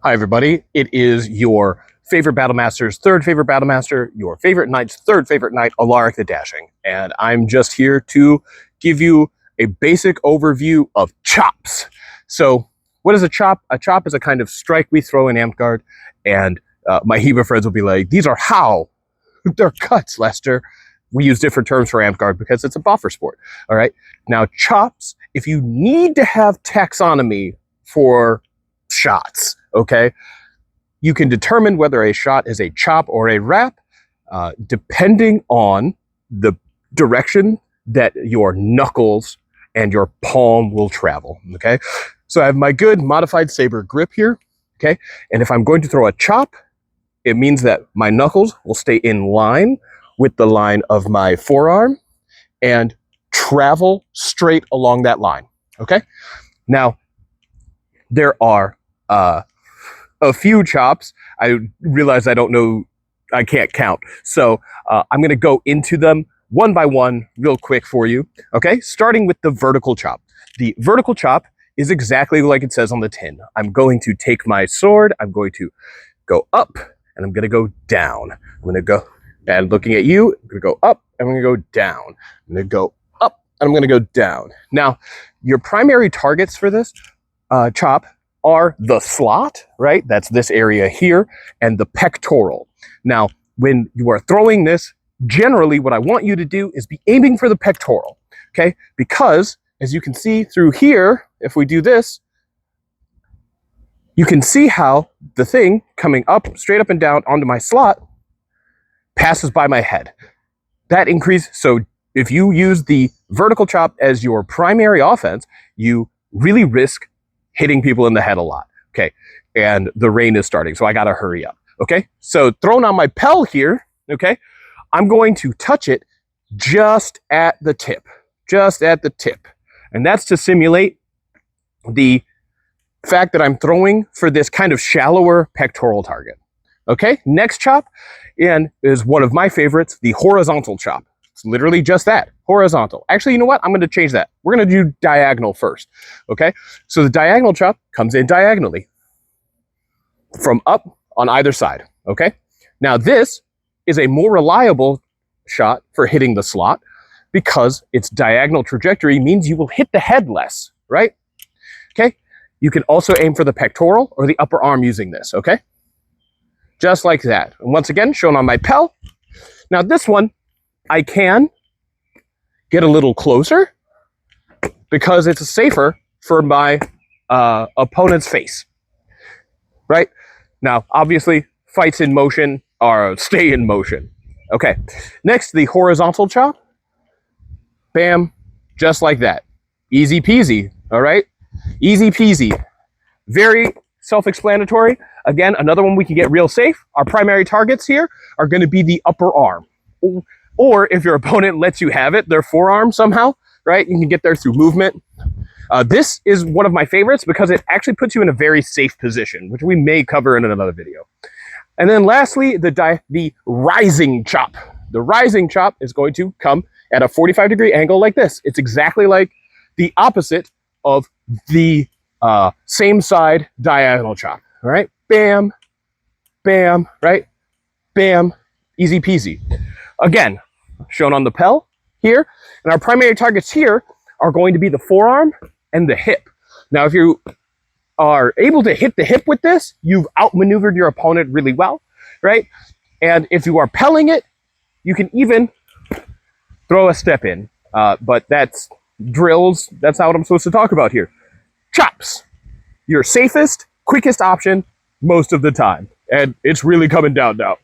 Hi, everybody. It is your favorite Battlemaster's third favorite Battlemaster, your favorite knight's third favorite knight, Alaric the Dashing. And I'm just here to give you a basic overview of chops. So, what is a chop? A chop is a kind of strike we throw in Amtgard, and my Heba friends will be like, these are how? They're cuts, Lester. We use different terms for Amtgard because it's a buffer sport, all right? Now, chops, if you need to have taxonomy for shots, okay, you can determine whether a shot is a chop or a wrap depending on the direction that your knuckles and your palm will travel, okay? So I have my good modified saber grip here, okay? And if I'm going to throw a chop, it means that my knuckles will stay in line with the line of my forearm and travel straight along that line, okay? Now, there are a few chops. I realize I don't know, I can't count. So I'm going to go into them one by one real quick for you. Okay, starting with the vertical chop. The vertical chop is exactly like it says on the tin. I'm going to take my sword, I'm going to go up, and I'm going to go down. I'm going to go, and looking at you, I'm going to go up, and I'm going to go down. I'm going to go up, and I'm going to go down. Now, your primary targets for this chop are the slot, right? That's this area here, and the pectoral. Now, when you are throwing this, generally what I want you to do is be aiming for the pectoral, okay? Because, as you can see through here, if we do this, you can see how the thing coming up, straight up and down onto my slot, passes by my head. That increase, so if you use the vertical chop as your primary offense, you really risk hitting people in the head a lot, okay? And the rain is starting, so I gotta hurry up, okay? So thrown on my pel here, okay? I'm going to touch it just at the tip, And that's to simulate the fact that I'm throwing for this kind of shallower pectoral target, okay? Next chop is one of my favorites, the horizontal chop. It's literally just that, horizontal. Actually, you know what? I'm going to change that. We're going to do diagonal first, okay? So the diagonal chop comes in diagonally from up on either side, okay? Now this is a more reliable shot for hitting the slot because its diagonal trajectory means you will hit the head less, right? Okay? You can also aim for the pectoral or the upper arm using this, okay? Just like that. And once again, shown on my pel. Now this one, I can get a little closer because it's safer for my opponent's face, right? Now, obviously, fights in motion stay in motion. Okay, next, the horizontal chop. Bam, just like that. Easy peasy, all right? Easy peasy. Very self-explanatory. Again, another one we can get real safe. Our primary targets here are going to be the upper arm. Or if your opponent lets you have it, their forearm somehow, right? You can get there through movement. This is one of my favorites because it actually puts you in a very safe position, which we may cover in another video. And then lastly, the rising chop. The rising chop is going to come at a 45-degree angle like this. It's exactly like the opposite of the same side diagonal chop, all right? Bam, bam, right? Bam, easy peasy. Again, shown on the pel here. And our primary targets here are going to be the forearm and the hip. Now, if you are able to hit the hip with this, you've outmaneuvered your opponent really well, right? And if you are pelling it, you can even throw a step in. But that's drills. That's not what I'm supposed to talk about here. Chops. Your safest, quickest option most of the time. And it's really coming down now.